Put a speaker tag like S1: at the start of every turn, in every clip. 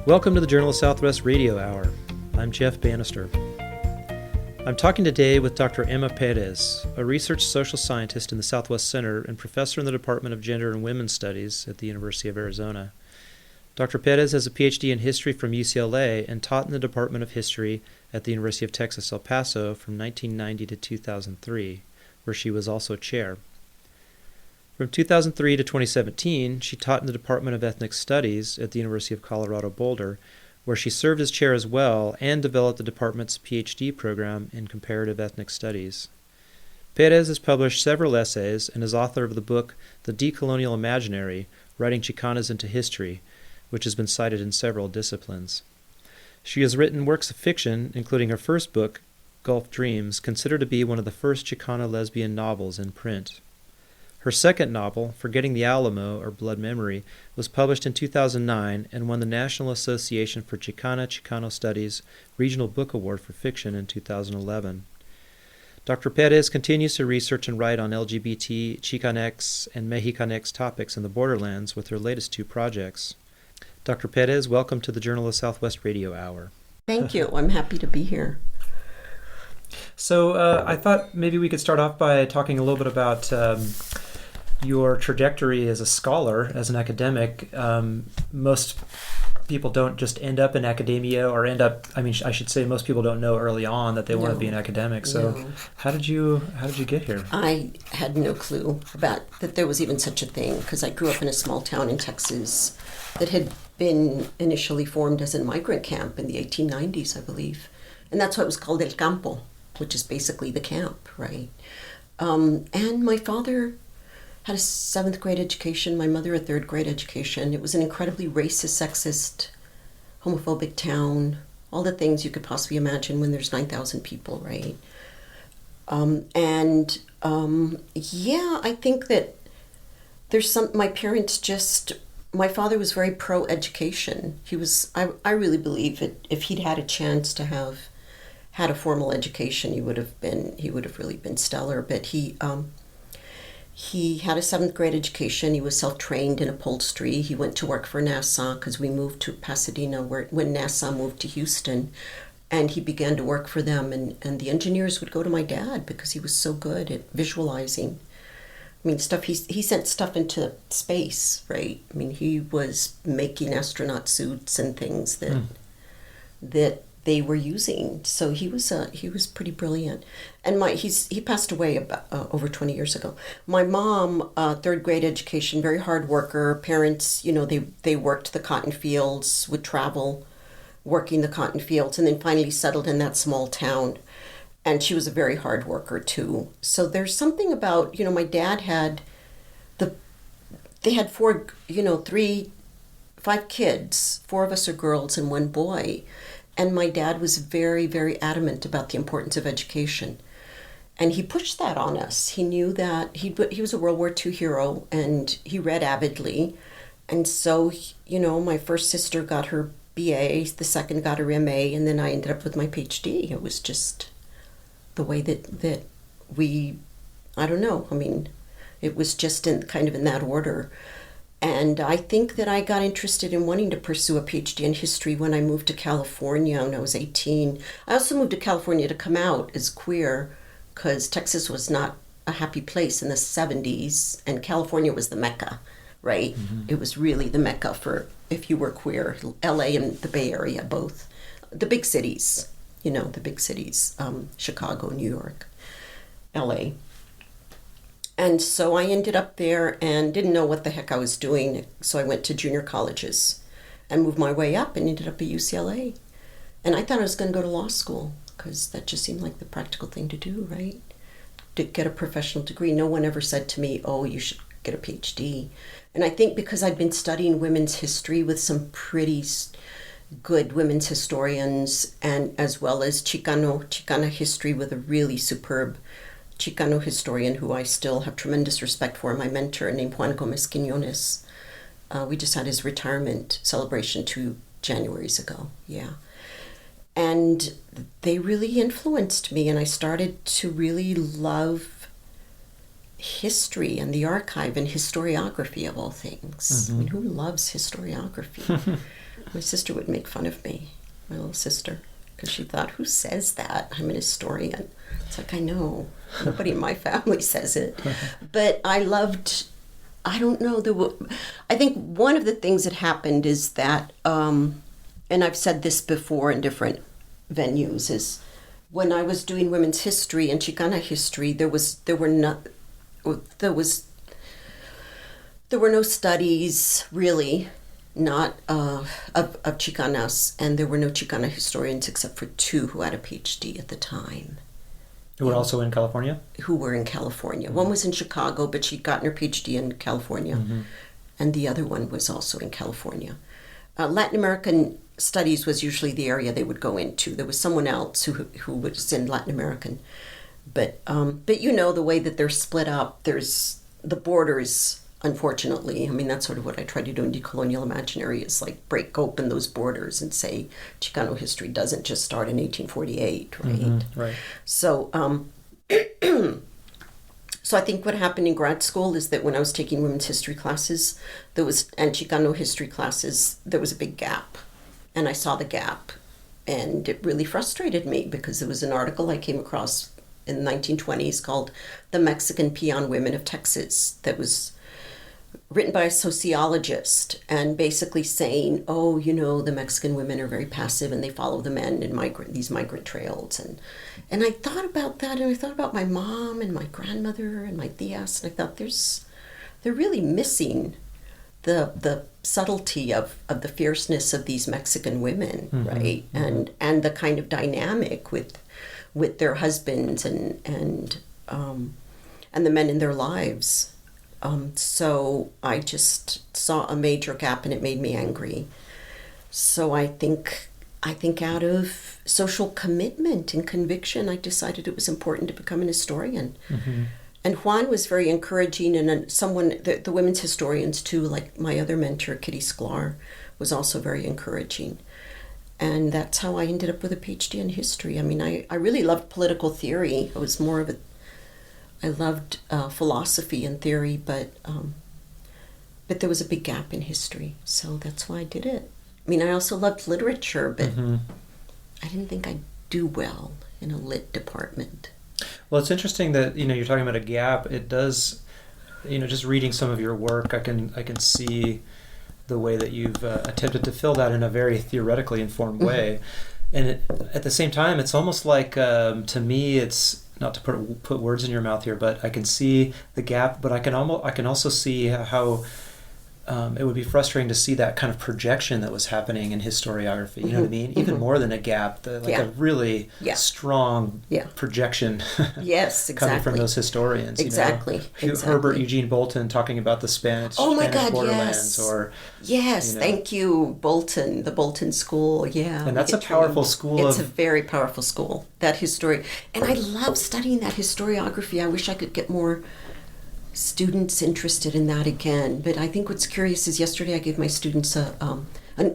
S1: Welcome to the Journal of Southwest Radio Hour. I'm Jeff Bannister. I'm talking today with Dr. Emma Perez, a research social scientist in the Southwest Center and professor in the Department of Gender and Women's Studies at the University of Arizona. Dr. Perez has a PhD in history from UCLA and taught in the Department of History at the University of Texas, El Paso from 1990 to 2003, where she was also chair. From 2003 to 2017, she taught in the Department of Ethnic Studies at the University of Colorado Boulder, where she served as chair as well and developed the department's PhD program in comparative ethnic studies. Perez has published several essays and is author of the book The Decolonial Imaginary, Writing Chicanas into History, which has been cited in several disciplines. She has written works of fiction, including her first book, Gulf Dreams, considered to be one of the first Chicana lesbian novels in print. Her second novel, Forgetting the Alamo, or Blood Memory, was published in 2009 and won the National Association for Chicano Studies Regional Book Award for Fiction in 2011. Dr. Perez continues to research and write on LGBT Chicanx and Mexicanx topics in the borderlands with her latest two projects. Dr. Perez, welcome to the Journal of Southwest Radio Hour.
S2: Thank you. I'm happy to be here.
S1: So I thought maybe we could start off by talking a little bit about your trajectory as a scholar, as an academic. Most people don't just end up in academia or I should say most people don't know early on that they want to be an academic. So how did you get here?
S2: I had no clue about that there was even such a thing, because I grew up in a small town in Texas that had been initially formed as a migrant camp in the 1890s, I believe. And that's why it was called El Campo, which is basically the camp, right? And my father had a 7th grade education, my mother a 3rd grade education. It was an incredibly racist, sexist, homophobic town, all the things you could possibly imagine when there's 9,000 people, right? I think that there's my father was very pro-education. I really believe that if he'd had a chance to have had a formal education, he would have really been stellar. But he had a 7th grade education. He was self-trained in upholstery. He went to work for NASA because we moved to Pasadena when NASA moved to Houston, and he began to work for them. And the engineers would go to my dad because he was so good at visualizing. I mean, he sent stuff into space, right? I mean, he was making astronaut suits and things that they were using. So he was pretty brilliant. And he passed away about over 20 years ago. My mom, 3rd grade education, very hard worker. Parents, they worked the cotton fields, would travel working the cotton fields, and then finally settled in that small town. And she was a very hard worker too. So there's something about, my dad had they had 5 kids. 4 of us are girls and 1 boy. And my dad was very, very adamant about the importance of education. And he pushed that on us. He knew that he was a World War II hero, and he read avidly. And so, my first sister got her BA, the second got her MA, and then I ended up with my PhD. It was just the way that I don't know. I mean, it was just in that order. And I think that I got interested in wanting to pursue a PhD in history when I moved to California when I was 18. I also moved to California to come out as queer because Texas was not a happy place in the 70s, and California was the Mecca, right? Mm-hmm. It was really the Mecca for if you were queer. LA and the Bay Area, both. The big cities, Chicago, New York, LA. And so I ended up there and didn't know what the heck I was doing. So I went to junior colleges and moved my way up and ended up at UCLA. And I thought I was going to go to law school because that just seemed like the practical thing to do, right? To get a professional degree. No one ever said to me, oh, you should get a PhD. And I think because I'd been studying women's history with some pretty good women's historians, and as well as Chicana history with a really superb Chicano historian who I still have tremendous respect for, my mentor, named Juan Gomez Quiñones. We just had his retirement celebration 2 Januaries ago, yeah. And they really influenced me, and I started to really love history and the archive and historiography of all things. I mean, who loves historiography? My sister would make fun of me, my little sister, because she thought, who says that? I'm an historian. It's like, I know, nobody in my family says it. But I don't know, I think one of the things that happened is that, and I've said this before in different venues, is when I was doing women's history and Chicana history, there were no studies really, not of Chicanas, and there were no Chicana historians except for 2 who had a PhD at the time.
S1: Who were also in California? Who
S2: were in California. One was in Chicago, but she'd gotten her PhD in California, and the other one was also in California. Latin American studies was usually the area they would go into. There was someone else who was in Latin American. But you know, the way that they're split up, there's the borders, unfortunately. I mean, that's sort of what I try to do in Decolonial Imaginary, is like break open those borders and say Chicano history doesn't just start in 1848, right?
S1: Right.
S2: So, so I think what happened in grad school is that when I was taking women's history classes, and Chicano history classes, there was a big gap. And I saw the gap, and it really frustrated me because there was an article I came across in the 1920s called The Mexican Peon Women of Texas that was written by a sociologist, and basically saying, oh, you know, the Mexican women are very passive and they follow the men in these migrant trails. And I thought about that, and I thought about my mom and my grandmother and my tias, and I thought they're really missing the subtlety of the fierceness of these Mexican women, right? And the kind of dynamic with their husbands and the men in their lives. So I just saw a major gap, and it made me angry. So I think out of social commitment and conviction, I decided it was important to become an historian. And Juan was very encouraging, and the women's historians too, like my other mentor, Kitty Sklar, was also very encouraging. And that's how I ended up with a PhD in history. I mean, I really loved political theory. I loved philosophy and theory, but there was a big gap in history, so that's why I did it. I mean, I also loved literature, but I didn't think I'd do well in a lit department.
S1: Well, it's interesting that, you know, you're talking about a gap. It does, you know, just reading some of your work, I can see the way that you've attempted to fill that in a very theoretically informed way. And at the same time, it's almost like, to me, it's not to put words in your mouth here, but I can see the gap, but I can also see how it would be frustrating to see that kind of projection that was happening in historiography. You know what I mean? Even more than a gap, a really strong projection.
S2: Yes, exactly.
S1: Coming from those historians.
S2: Exactly.
S1: You know? Herbert Eugene Bolton talking about the Spanish borderlands, or
S2: thank you, Bolton, the Bolton School. Yeah,
S1: and that's a powerful school.
S2: It's a very powerful school. That history, and I love studying that historiography. I wish I could get more students interested in that again. But I think what's curious is yesterday I gave my students an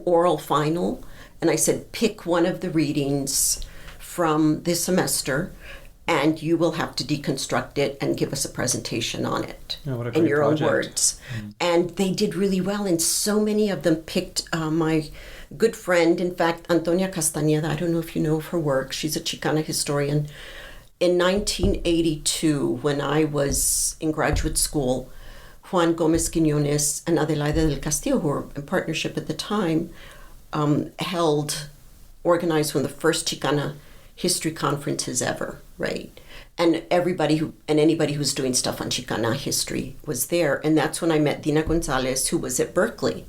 S2: oral final, and I said, pick one of the readings from this semester, and you will have to deconstruct it and give us a presentation on it in your own words. And they did really well, and so many of them picked my good friend, in fact, Antonia Castañeda. I don't know if you know of her work. She's a Chicana historian. In 1982, when I was in graduate school, Juan Gómez Quiñones and Adelaida del Castillo, who were in partnership at the time, organized one of the first Chicana history conferences ever, right? And anybody who was doing stuff on Chicana history was there. And that's when I met Dina Gonzalez, who was at Berkeley,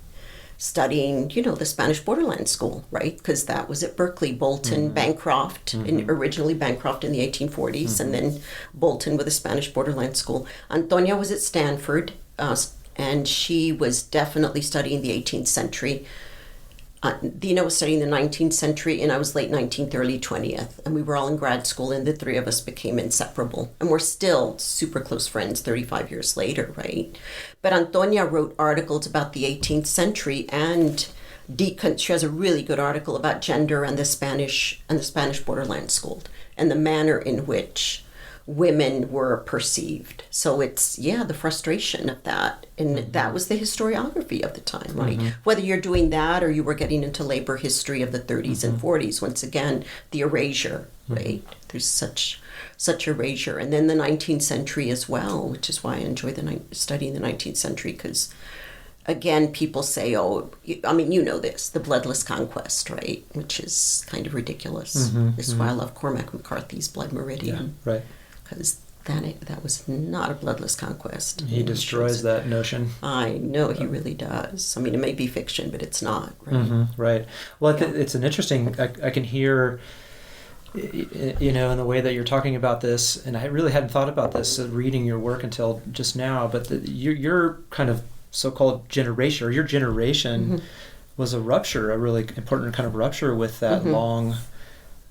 S2: studying, you know, the Spanish borderland school, right? Because that was at Berkeley. Bolton, Bancroft, and originally Bancroft in the 1840s, and then Bolton with the Spanish borderland school. Antonia was at Stanford, and she was definitely studying the 18th century. Dina was studying the 19th century, and I was late 19th, early 20th. And we were all in grad school, and the three of us became inseparable. And we're still super close friends 35 years later, right? But Antonia wrote articles about the 18th century, and she has a really good article about gender and the Spanish borderland school, and the manner in which women were perceived. So it's, the frustration of that. And that was the historiography of the time, right? Whether you're doing that or you were getting into labor history of the 30s and 40s, once again, the erasure, right? There's such erasure. And then the 19th century as well, which is why I enjoy studying the 19th century, because again, people say, I mean, you know this, the bloodless conquest, right? Which is kind of ridiculous. This is why I love Cormac McCarthy's Blood Meridian.
S1: Yeah, right.
S2: Because that was not a bloodless conquest.
S1: He destroys that notion.
S2: I know, he really does. I mean, it may be fiction, but it's not, right?
S1: Right. Well, it's an interesting, I can hear, you know, in the way that you're talking about this, and I really hadn't thought about this reading your work until just now, but your kind of so-called generation, or your generation, was a rupture, a really important kind of rupture with that long,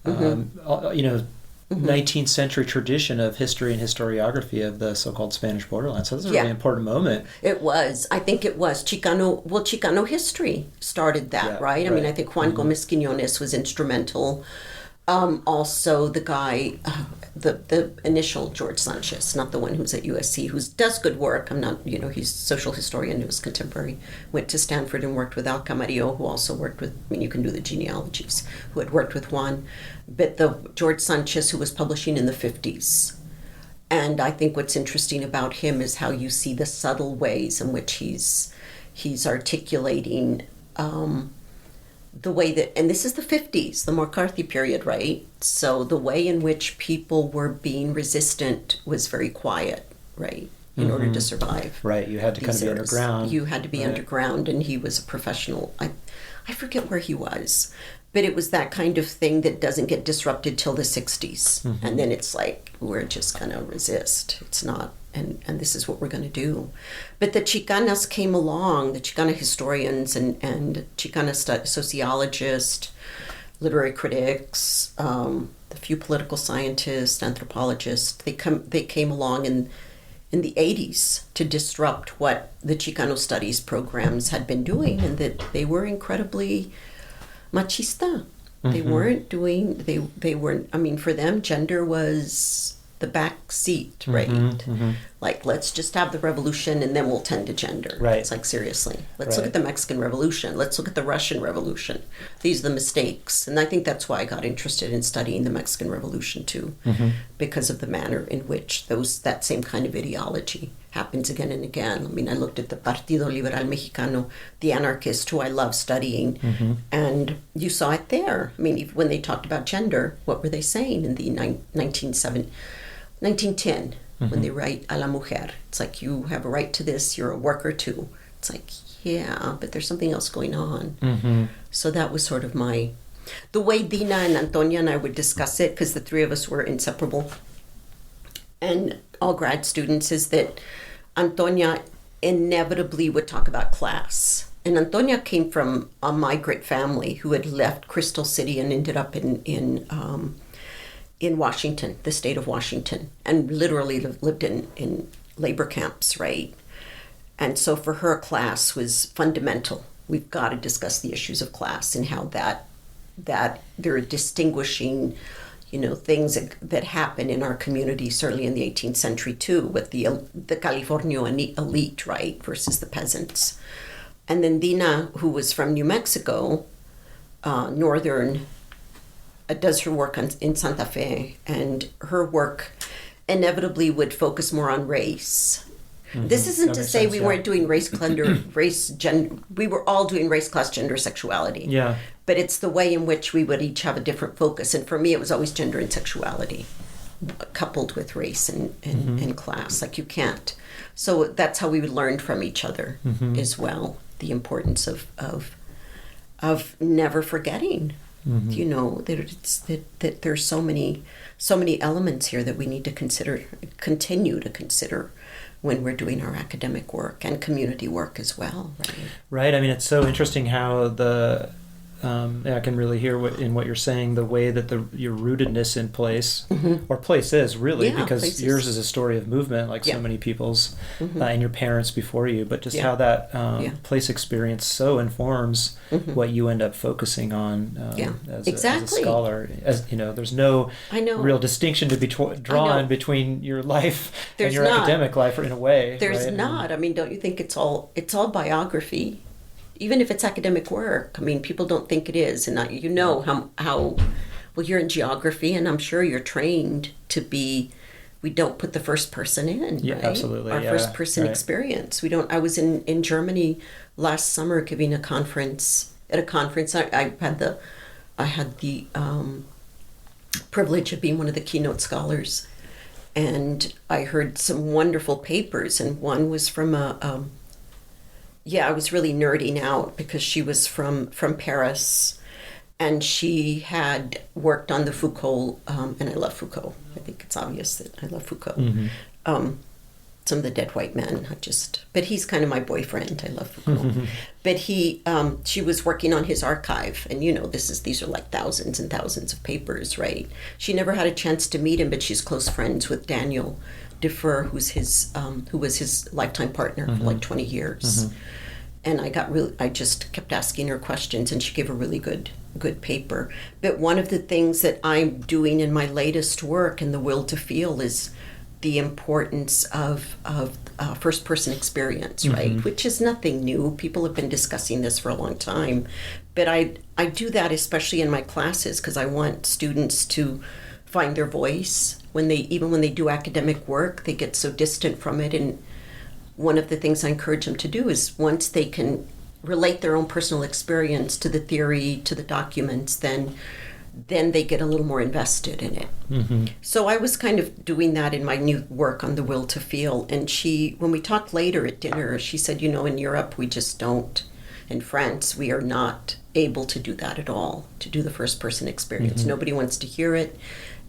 S1: you know, 19th century tradition of history and historiography of the so-called Spanish borderlands. So this is a really important moment.
S2: It was. I think it was. Chicano history started that, right? I mean, I think Juan Gomez Quiñones was instrumental. Also, the guy, the initial George Sanchez, not the one who's at USC, who does good work. I'm not, you know, he's a social historian who was contemporary, went to Stanford and worked with Al Camarillo, who also worked with, I mean, you can do the genealogies, who had worked with Juan. But the George Sanchez, who was publishing in the 50s. And I think what's interesting about him is how you see the subtle ways in which he's articulating the way that, and this is the 50s, the McCarthy period, right? So the way in which people were being resistant was very quiet, right? In order to survive.
S1: Right, you had to kind of be underground.
S2: You had to be underground, and he was a professional. I forget where he was, but it was that kind of thing that doesn't get disrupted till the 60s. And then it's like, we're just going to resist. It's not, and this is what we're going to do. But the Chicanas came along, the Chicana historians and Chicana sociologists, literary critics, the few political scientists, anthropologists, they came along in the 80s to disrupt what the Chicano studies programs had been doing, and that they were incredibly machista. They weren't doing, they weren't, I mean, for them, gender was the back seat, right? Like, let's just have the revolution and then we'll tend to gender.
S1: Right.
S2: It's like, seriously, let's look at the Mexican Revolution. Let's look at the Russian Revolution. These are the mistakes. And I think that's why I got interested in studying the Mexican Revolution too, because of the manner in which that same kind of ideology happens again and again. I mean, I looked at the Partido Liberal Mexicano, the anarchist who I love studying, and you saw it there. I mean, when they talked about gender, what were they saying in the 1910, when they write a la mujer? It's like, you have a right to this, you're a worker too. It's like, yeah, but there's something else going on. So that was sort of the way Dina and Antonia and I would discuss it, because the three of us were inseparable, and all grad students, is that Antonia inevitably would talk about class. And Antonia came from a migrant family who had left Crystal City and ended up in Washington, the state of Washington, and literally lived in labor camps, right? And so for her, class was fundamental. We've got to discuss the issues of class and how that there are distinguishing, you know, things that happen in our community, certainly in the 18th century too, with the California elite, right, versus the peasants. And then Dina, who was from New Mexico, northern, does her work in Santa Fe, and her work inevitably would focus more on race. This isn't to say we weren't doing we were all doing race, class, gender, sexuality. Yeah. But it's the way in which we would each have a different focus. And for me, it was always gender and sexuality coupled with race and class. Like, you can't. So that's how we would learn from each other as well. The importance of never forgetting. You know, that there's so many elements here that we need to continue to consider when we're doing our academic work and community work as well, right?
S1: Right. I mean, it's so interesting how I can really hear what you're saying, the way that your rootedness in place, or place is really, because
S2: places.
S1: yours is a story of movement, like so many people's, and your parents before you, but just how that place experience so informs what you end up focusing on as a scholar. As you know, there's no real distinction to be drawn between your life and your academic life, in a way.
S2: There's
S1: right?
S2: not. I mean, don't you think it's all biography? Even if it's academic work, I mean, people don't think it is. And you know how well, you're in geography, and I'm sure you're trained to be, we don't put the first person in,
S1: yeah,
S2: right?
S1: Absolutely.
S2: Our first person experience. We don't. I was in Germany last summer giving a conference. At a conference, I had the privilege of being one of the keynote scholars. And I heard some wonderful papers, and one was from I was really nerding out because she was from Paris, and she had worked on the Foucault, and I love Foucault. I think it's obvious that I love Foucault. Some of the dead white men, but he's kind of my boyfriend. I love Foucault. But she was working on his archive, and these are like thousands and thousands of papers, right? She never had a chance to meet him, but she's close friends with Daniel Defer, who was his lifetime partner for like 20 years. And I just kept asking her questions, and she gave a really good paper. But one of the things that I'm doing in my latest work, in The Will to Feel, is the importance of first person experience, right? Which is nothing new. People have been discussing this for a long time. But I do that especially in my classes, because I want students to find their voice. Even when they do academic work, they get so distant from it. And one of the things I encourage them to do is, once they can relate their own personal experience to the theory, to the documents, then they get a little more invested in it. So I was kind of doing that in my new work on The Will to Feel. And when we talked later at dinner, she said, in Europe, we just don't. In France, we are not able to do that at all, to do the first person experience. Nobody wants to hear it.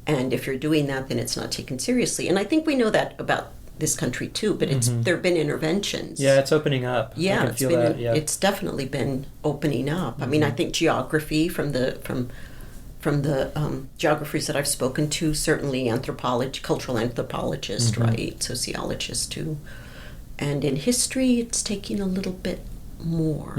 S2: And if you're doing that, then it's not taken seriously. And I think we know that about this country too, but there have been interventions.
S1: Yeah, it's opening up.
S2: Yeah,
S1: I can feel that. Yeah.
S2: It's definitely been opening up. I mean, I think geography from the geographers that I've spoken to, certainly cultural anthropologists, right, sociologists too, and in history, it's taking a little bit more.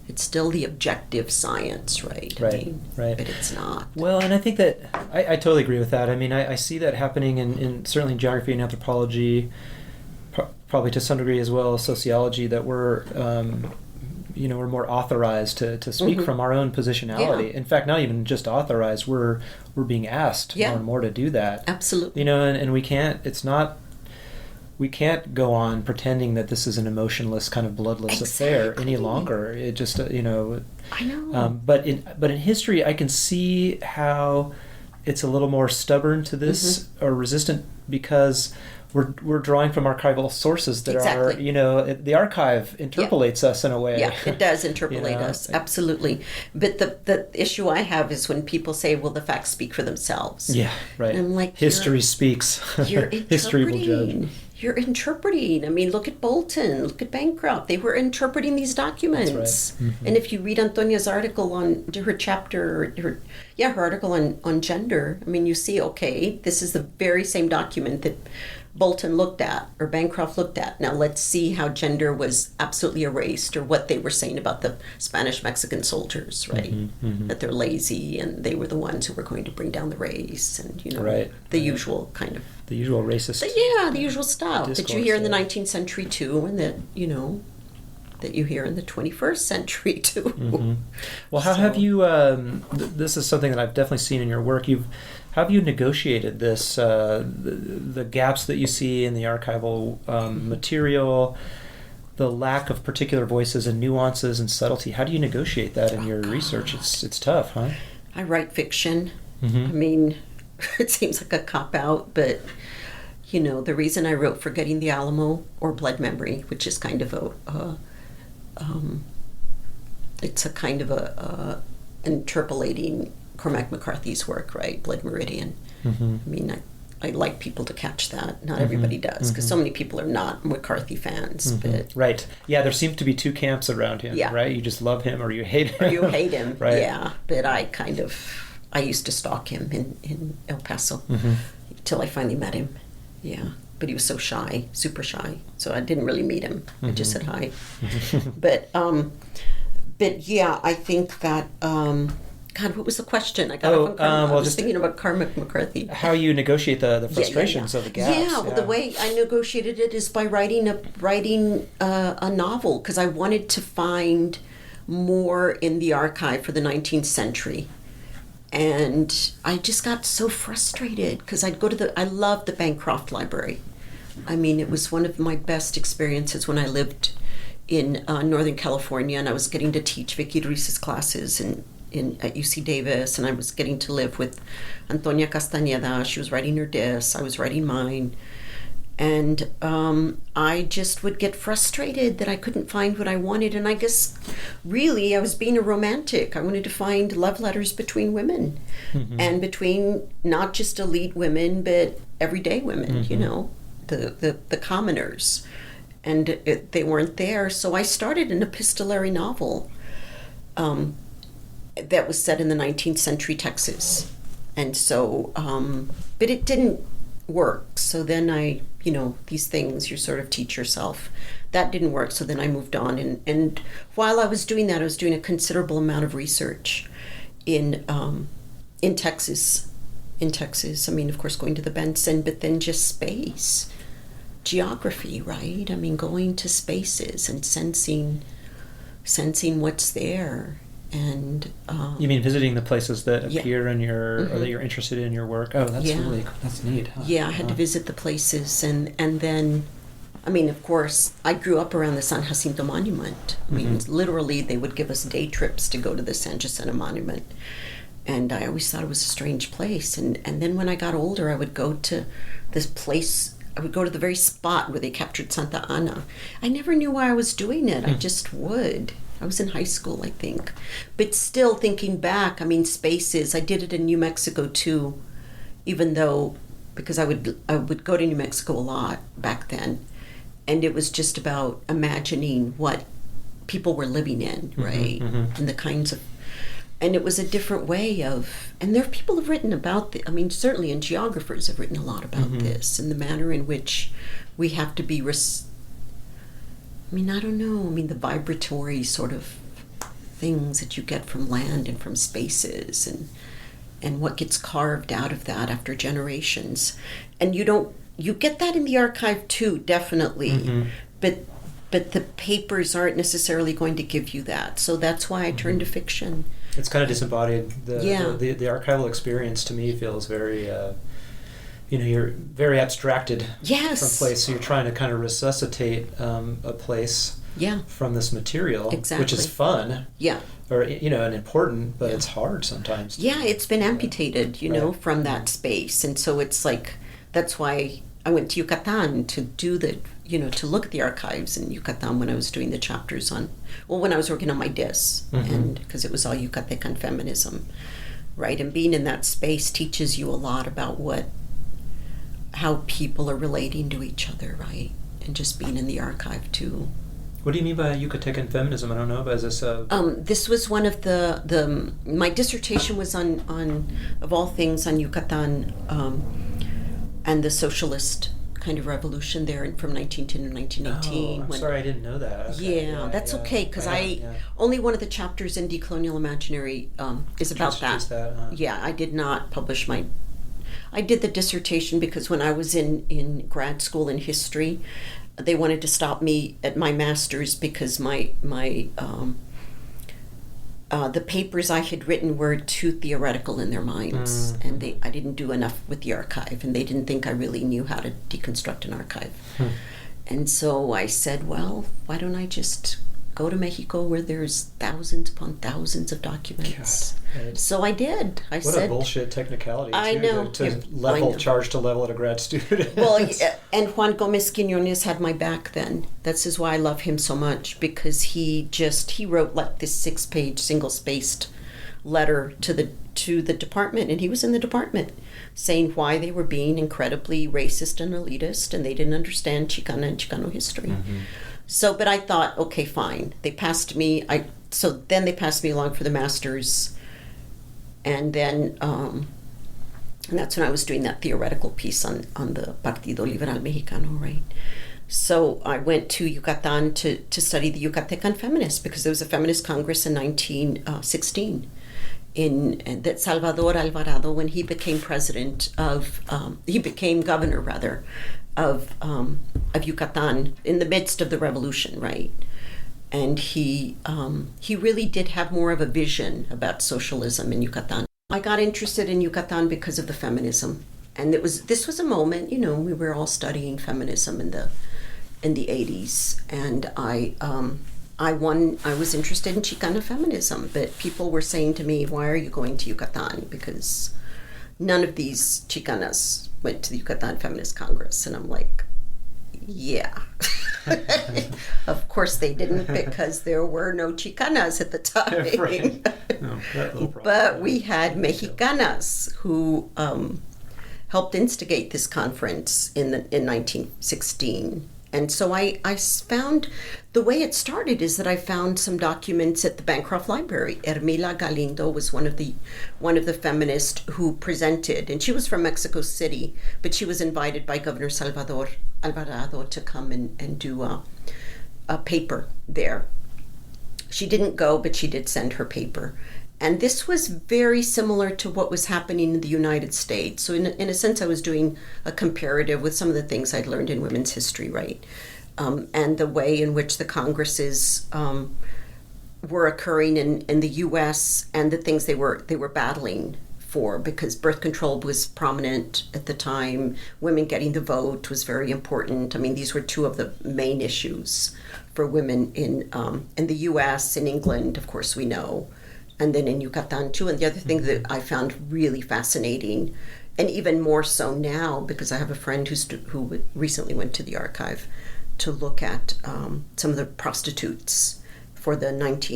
S2: It's still the objective science, right?
S1: Right.
S2: But it's not.
S1: Well, and I think that I totally agree with that. I mean, I see that happening in certainly in geography and anthropology, probably to some degree as well as sociology, that we're more authorized to speak from our own positionality. In fact, not even just authorized, we're being asked more and more to do that.
S2: Absolutely.
S1: And we can't. We can't go on pretending that this is an emotionless, kind of bloodless affair any longer. It just, I know. But in history, I can see how it's a little more stubborn to this or resistant, because we're drawing from archival sources that are, the archive interpolates us in a way.
S2: Yeah, it does interpolate us, absolutely. But the issue I have is when people say, well, the facts speak for themselves.
S1: Yeah, right.
S2: And I'm like,
S1: history speaks.
S2: You're
S1: History will judge.
S2: You're interpreting. I mean, look at Bolton, look at Bancroft. They were interpreting these documents.
S1: That's right.
S2: And if you read Antonia's article her article on gender, I mean, you see, okay, this is the very same document that Bolton looked at or Bancroft looked at. Now let's see how gender was absolutely erased, or what they were saying about the Spanish Mexican soldiers, right? That they're lazy and they were the ones who were going to bring down the race, and the usual kind of
S1: the usual racist.
S2: The usual stuff that you hear in the 19th century too, and that that you hear in the 21st century too.
S1: Well, how have you? This is something that I've definitely seen in your work. How have you negotiated this, the gaps that you see in the archival material, the lack of particular voices and nuances and subtlety? How do you negotiate that in your research? It's tough, huh?
S2: I write fiction. I mean, it seems like a cop-out, but, the reason I wrote Forgetting the Alamo or Blood Memory, which is kind of it's a kind of interpolating Cormac McCarthy's work, right? Blood Meridian. I mean, I like people to catch that. Not everybody does, because so many people are not McCarthy fans. But
S1: Right. Yeah, there seem to be two camps around him,
S2: Yeah.
S1: right? You just love him or you hate him.
S2: or you hate him,
S1: Right.
S2: yeah. But I used to stalk him in El Paso till I finally met him. Yeah. But he was so shy, super shy. So I didn't really meet him. I just said hi. But yeah, I think that, God, what was the question? I got off on Carmack. I was thinking about Carmack McCarthy.
S1: How you negotiate the frustrations of the gaps.
S2: Yeah, well, the way I negotiated it is by writing a novel, because I wanted to find more in the archive for the 19th century. And I just got so frustrated, because I'd go to I loved the Bancroft Library. I mean, it was one of my best experiences when I lived in Northern California, and I was getting to teach Vicky Ruiz's classes at UC Davis, and I was getting to live with Antonia Castañeda. She was writing her diss, I was writing mine. And I just would get frustrated that I couldn't find what I wanted. And I guess, really, I was being a romantic. I wanted to find love letters between women, and between not just elite women, but everyday women, you know, the commoners. And they weren't there. So I started an epistolary novel that was set in the 19th century Texas. And so, but it didn't work. So then these things you sort of teach yourself. That didn't work. So then I moved on. And while I was doing that, I was doing a considerable amount of research in Texas. I mean, of course, going to the Benson, but then just space, geography, right? I mean, going to spaces and sensing what's there. And
S1: you mean visiting the places that appear in your or that you're interested in your work? Oh, that's that's neat. Huh?
S2: Yeah, I had to visit the places, and then, I mean, of course, I grew up around the San Jacinto Monument. I mean, literally, they would give us day trips to go to the San Jacinto Monument, and I always thought it was a strange place. And then when I got older, I would go to this place. I would go to the very spot where they captured Santa Ana. I never knew why I was doing it. I just would. I was in high school, I think. But still, thinking back, I mean, spaces, I did it in New Mexico too, even though, because I would go to New Mexico a lot back then, and it was just about imagining what people were living in, right? And the kinds of, and it was a different way of, and there are people who have written about I mean, certainly, and geographers have written a lot about this, and the manner in which we have to be I mean, I don't know. I mean, the vibratory sort of things that you get from land and from spaces, and what gets carved out of that after generations. And you get that in the archive too, definitely. But the papers aren't necessarily going to give you that. So that's why I turned to fiction.
S1: It's kind of disembodied. The archival experience to me feels very you're very abstracted from place, so you're trying to kind of resuscitate a place from this material, which is fun, or and important, but it's hard sometimes.
S2: Yeah, it's been amputated, from that space, and so it's like that's why I went to Yucatan to do to look at the archives in Yucatan when I was doing the chapters when I was working on my diss, and because it was all Yucatecan feminism, right? And being in that space teaches you a lot about how people are relating to each other, right? And just being in the archive too.
S1: What do you mean by Yucatecan feminism? I don't know. But is this
S2: this was one of my dissertation was on of all things on Yucatan, and the socialist kind of revolution there from 1910 to 1918.
S1: Oh, I'm sorry, I didn't know that. Okay.
S2: That's okay, because only one of the chapters in Decolonial Imaginary is about that. Yeah, I did not publish I did the dissertation because when I was in grad school in history, they wanted to stop me at my master's because the papers I had written were too theoretical in their minds, and I didn't do enough with the archive, and they didn't think I really knew how to deconstruct an archive. And so I said, well, why don't I just go to Mexico where there's thousands upon thousands of documents. God. So I did. I said,
S1: what a bullshit technicality.
S2: I know.
S1: To charge to level at a grad student.
S2: Well, and Juan Gomez Quiñones had my back then. That's why I love him so much, because he wrote like this 6-page single-spaced letter to the department, and he was in the department saying why they were being incredibly racist and elitist, and they didn't understand Chicana and Chicano history. So, but I thought, okay, fine. They passed me. Then they passed me along for the master's, and then and that's when I was doing that theoretical piece on the Partido Liberal Mexicano, right? So I went to Yucatan to study the Yucatecan feminists, because there was a feminist congress in 1916 that Salvador Alvarado, when he became governor rather of Yucatan in the midst of the revolution, right? And he really did have more of a vision about socialism in Yucatan. I got interested in Yucatan because of the feminism, and this was a moment, we were all studying feminism in the 80s, and I was interested in Chicana feminism, but people were saying to me, why are you going to Yucatan? Because none of these Chicanas went to the Yucatan Feminist Congress. And I'm like, yeah. Of course they didn't, because there were no Chicanas at the time.
S1: Right. No, that little problem.
S2: But we had Mexicanas who helped instigate this conference in 1916. And so I found, the way it started is that I found some documents at the Bancroft Library. Hermila Galindo was one of the feminists who presented, and she was from Mexico City, but she was invited by Governor Salvador Alvarado to come and do a paper there. She didn't go, but she did send her paper. And this was very similar to what was happening in the United States. So in a sense, I was doing a comparative with some of the things I'd learned in women's history, right? And the way in which the congresses were occurring in the U.S. and the things they were battling for, because birth control was prominent at the time. Women getting the vote was very important. I mean, these were two of the main issues for women in the U.S., in England, of course, we know. And then in Yucatan too. And the other thing that I found really fascinating, and even more so now, because I have a friend who recently went to the archive to look at some of the prostitutes for the late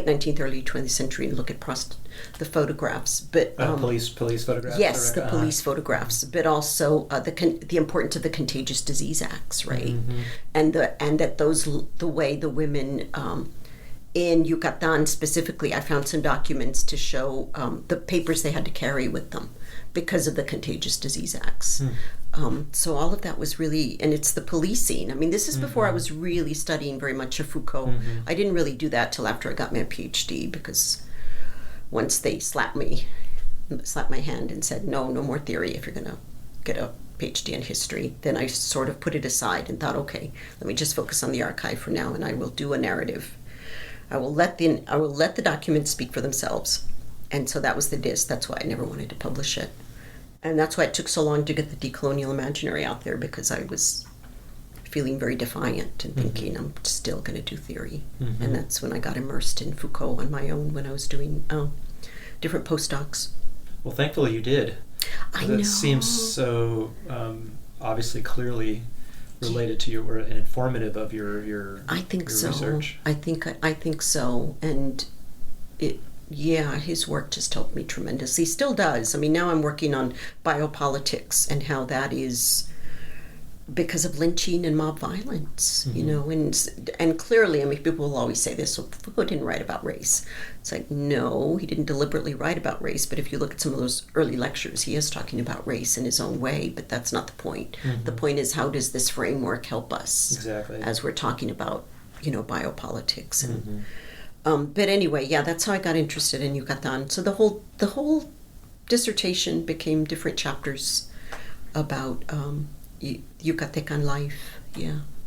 S2: 19th, early 20th century, and look at the photographs. But
S1: police photographs.
S2: Yes, the police photographs, but also the importance of the Contagious Disease Acts, right? And that the way the women. In Yucatan specifically, I found some documents to show the papers they had to carry with them because of the Contagious Disease Acts. So all of that was really, and it's the policing. I mean, this is before I was really studying very much of Foucault. I didn't really do that till after I got my PhD, because once they slapped my hand and said, no more theory if you're going to get a PhD in history, then I sort of put it aside and thought, okay, let me just focus on the archive for now, and I will do a narrative. I will let the documents speak for themselves. And so that was the disc. That's why I never wanted to publish it. And that's why it took so long to get the Decolonial Imaginary out there, because I was feeling very defiant and thinking I'm still going to do theory. And that's when I got immersed in Foucault on my own, when I was doing different postdocs.
S1: Well, thankfully you did.
S2: I know.
S1: That seems so obviously clearly related to your, and informative of your
S2: I think
S1: your
S2: so.
S1: research.
S2: I think so, and his work just helped me tremendously. Still does. I mean, now I'm working on biopolitics and how that is because of lynching and mob violence, and clearly, I mean, people will always say this, so Foucault didn't write about race. It's like, no, he didn't deliberately write about race, but if you look at some of those early lectures, he is talking about race in his own way, but that's not the point. The point is, how does this framework help us as we're talking about, biopolitics? And but anyway, that's how I got interested in Yucatan. So the whole dissertation became different chapters about Yucatecan life,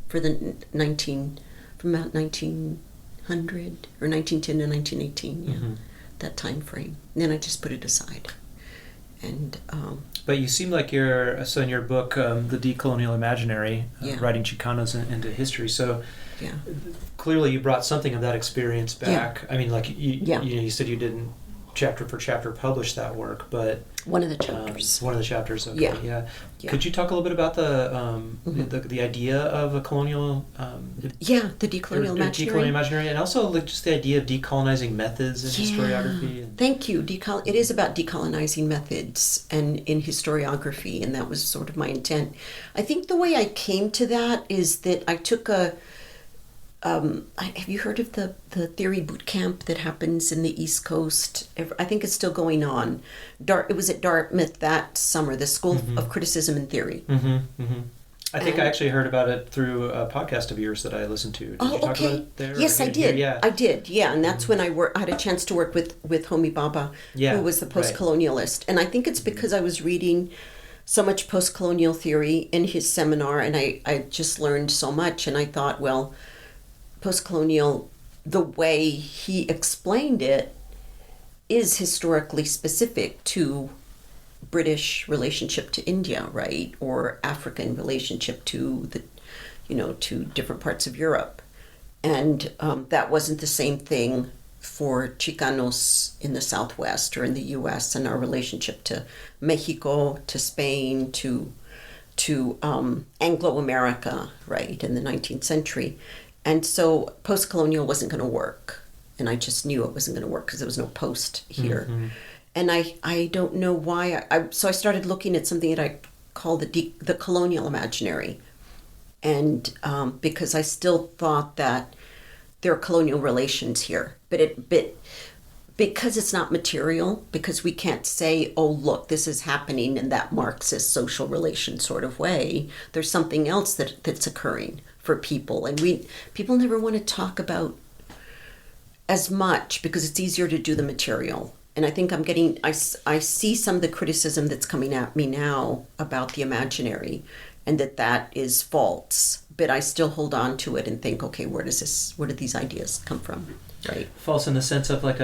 S2: for from about 1900 or 1910 to 1918, that time frame. And then I just put it aside. And
S1: but you seem like you're, so in your book, The Decolonial Imaginary, writing Chicanos into history, so clearly you brought something of that experience back. I mean, like you said you didn't chapter for chapter publish that work, but
S2: one of the chapters.
S1: One of the chapters. Okay,
S2: Yeah.
S1: yeah.
S2: Yeah.
S1: Could you talk a little bit about the idea of a colonial?
S2: The decolonial imaginary.
S1: Decolonial imaginary, and also like just the idea of decolonizing methods in historiography.
S2: Thank you. It is about decolonizing methods and in historiography, and that was sort of my intent. I think the way I came to that is that I took have you heard of the theory boot camp that happens in the East Coast? I think it's still going on. It was at Dartmouth that summer, the School of Criticism and Theory.
S1: I think I actually heard about it through a podcast of yours that I listened to. Did you talk about it there?
S2: Yes, I did. I did, and that's when I had a chance to work with Homi Bhabha, who was the post-colonialist. And I think it's because I was reading so much post-colonial theory in his seminar, and I just learned so much, and I thought, well, post-colonial, the way he explained it is historically specific to British relationship to India, right? Or African relationship to to different parts of Europe. And that wasn't the same thing for Chicanos in the Southwest or in the U.S. and our relationship to Mexico, to Spain, to Anglo-America, right, in the 19th century. And so post-colonial wasn't going to work. And I just knew it wasn't going to work because there was no post here. And I don't know why. So I started looking at something that I call the colonial imaginary. And because I still thought that there are colonial relations here. But because it's not material, because we can't say, oh, look, this is happening in that Marxist social relation sort of way, there's something else that's occurring for people. And people never want to talk about as much because it's easier to do the material. And I think I see some of the criticism that's coming at me now about the imaginary and that is false. But I still hold on to it and think, okay, where did these ideas come from? Right.
S1: False in the sense of like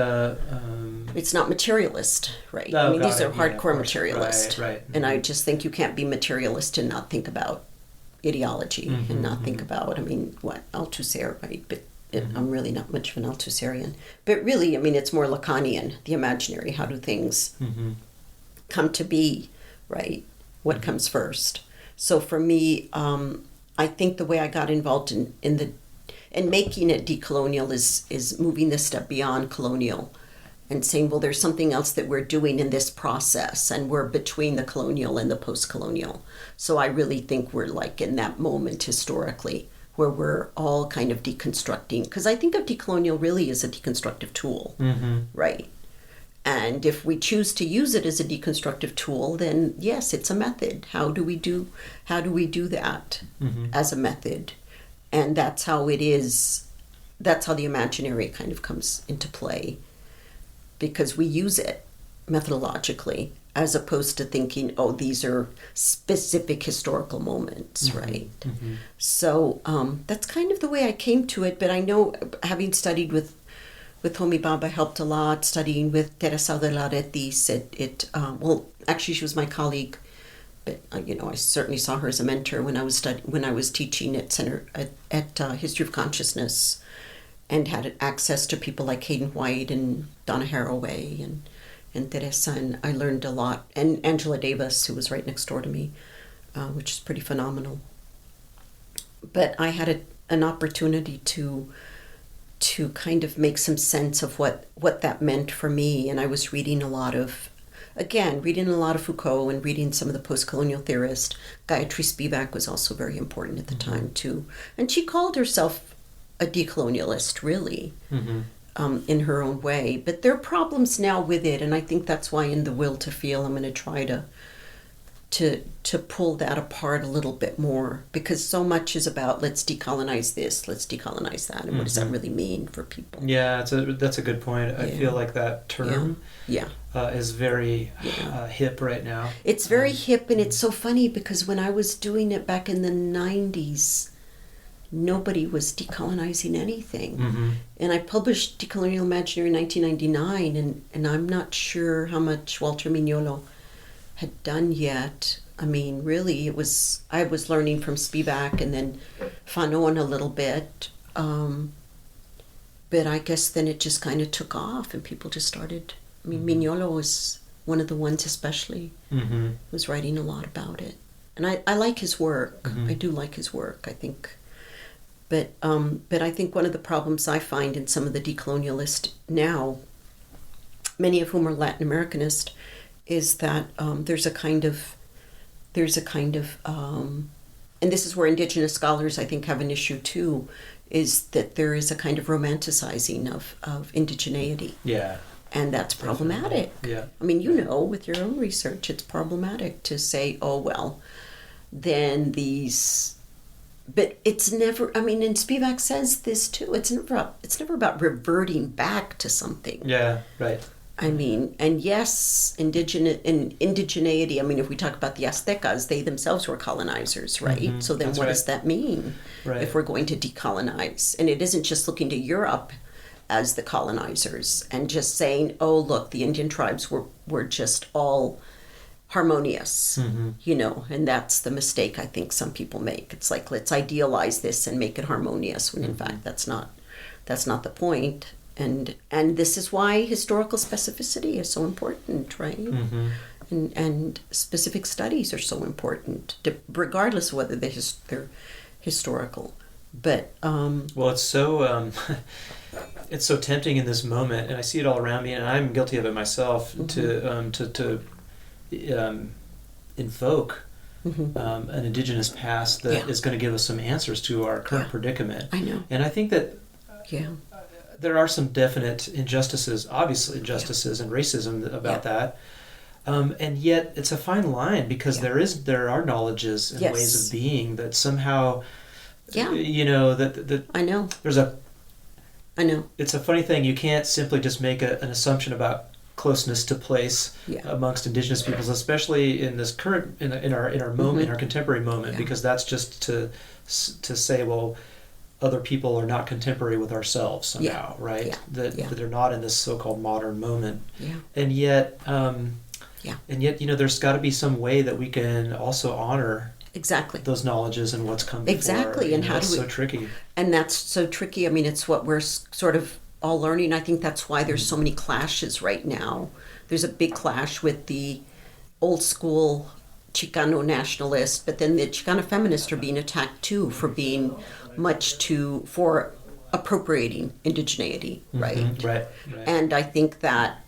S2: it's not materialist, right?
S1: Oh,
S2: these are hardcore materialist.
S1: Right.
S2: And I just think you can't be materialist and not think about ideology and not think about, Althusser, right? But I'm really not much of an Althusserian. But really, it's more Lacanian, the imaginary. How do things come to be, right? What comes first? So for me, I think the way I got involved in making it decolonial is moving this step beyond colonial and saying, well, there's something else that we're doing in this process, and we're between the colonial and the post-colonial. So I really think we're like in that moment historically where we're all kind of deconstructing, because I think of decolonial really as a deconstructive tool, right? And if we choose to use it as a deconstructive tool, then yes, it's a method. How do we do that as a method? And that's how it is. That's how the imaginary kind of comes into play, because we use it methodologically as opposed to thinking, oh, these are specific historical moments, right? So that's kind of the way I came to it. But I know, having studied with Homi Bhabha helped a lot. Studying with Teresa de la Retis, actually she was my colleague, but I certainly saw her as a mentor when I was teaching at History of Consciousness, and had access to people like Hayden White and Donna Haraway and Teresa, and I learned a lot. And Angela Davis, who was right next door to me, which is pretty phenomenal. But I had an opportunity to kind of make some sense of what that meant for me, and I was reading a lot of Foucault and reading some of the post-colonial theorists. Gayatri Spivak was also very important at the time too, and she called herself a decolonialist, really, in her own way. But there are problems now with it, and I think that's why in The Will to Feel I'm going to try to pull that apart a little bit more, because so much is about let's decolonize this, let's decolonize that, and what does that really mean for people?
S1: Yeah, that's a good point. I feel like that term is very hip right now.
S2: It's very hip, and it's so funny because when I was doing it back in the 90s, nobody was decolonizing anything. And I published Decolonial Imaginary in 1999, and I'm not sure how much Walter Mignolo had done yet. Really, I was learning from Spivak and then Fanon a little bit. But I guess then it just kind of took off and people just started I mean, Mignolo was one of the ones especially who's writing a lot about it. And I like his work. I do like his work, I think. But I think one of the problems I find in some of the decolonialists now, many of whom are Latin Americanist, is that there's a kind of, and this is where indigenous scholars I think have an issue too, is that there is a kind of romanticizing of indigeneity.
S1: Yeah.
S2: And that's problematic.
S1: Yeah.
S2: I mean, with your own research, it's problematic to say, oh, well, then these... But it's never, I mean, and Spivak says this too, it's never about reverting back to something.
S1: Yeah, right.
S2: I mean, and yes, indigeneity, I mean, if we talk about the Aztecas, they themselves were colonizers, right? So then
S1: That's
S2: what
S1: right.
S2: does that mean if we're going to decolonize? And it isn't just looking to Europe as the colonizers and just saying, oh, look, the Indian tribes were just all harmonious, and that's the mistake I think some people make. It's like, let's idealize this and make it harmonious, when in fact that's not the point. And this is why historical specificity is so important, right? And specific studies are so important, regardless of whether they're historical. But
S1: well, it's so it's so tempting in this moment, and I see it all around me, and I'm guilty of it myself, to invoke an indigenous past that is going to give us some answers to our current predicament.
S2: I know.
S1: And I think that there are some definite injustices, obviously injustices and racism about that. And yet it's a fine line, because there are knowledges and ways of being that somehow, that
S2: I know. I know.
S1: It's a funny thing. You can't simply just make an assumption about closeness to place amongst indigenous peoples, especially in this current, in our moment, in our contemporary moment, because that's just to say, well, other people are not contemporary with ourselves somehow, right? That they're not in this so-called modern moment, and yet, there's got to be some way that we can also honor those knowledges and what's come before.
S2: And how
S1: that's
S2: do we?
S1: So tricky.
S2: And that's so tricky. I mean, it's what we're sort of all learning. I think that's why there's so many clashes right now. There's a big clash with the old school Chicano nationalists, but then the Chicano feminists are being attacked too for being for appropriating indigeneity, right?
S1: Right.
S2: And I think that,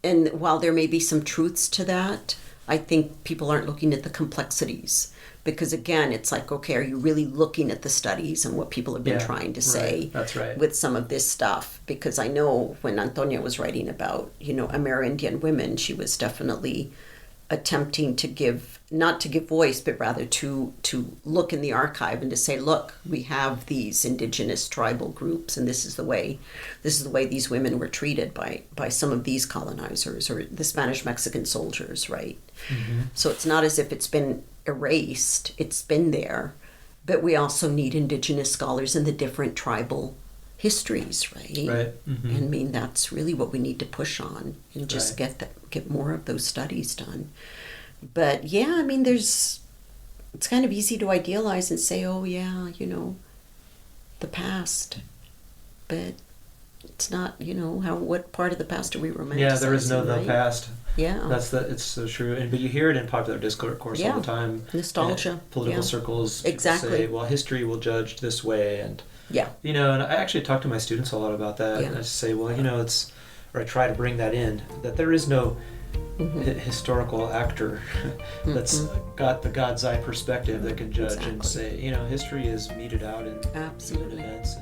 S2: and while there may be some truths to that, I think people aren't looking at the complexities. Because again, it's like, okay, are you really looking at the studies and what people have been trying to say with some of this stuff? Because I know when Antonia was writing about, Amerindian women, she was definitely attempting to not to give voice, but rather to look in the archive and to say, look, we have these indigenous tribal groups, and this is the way these women were treated by some of these colonizers or the Spanish Mexican soldiers, right? So it's not as if it's been erased, it's been there, but we also need indigenous scholars in the different tribal histories, right? I mean, that's really what we need to push on and just get more of those studies done. But I mean, it's kind of easy to idealize and say, oh yeah, the past, but it's not, what part of the past are we romanticizing?
S1: Yeah, there is no the past.
S2: Yeah,
S1: it's so true. But you hear it in popular discourse all the time.
S2: Nostalgia.
S1: Political circles say, well, history will judge this way, and and I actually talk to my students a lot about that. And I say, well, or I try to bring that in, that there is no historical actor that's got the God's eye perspective that can judge and say, history is meted out in human events.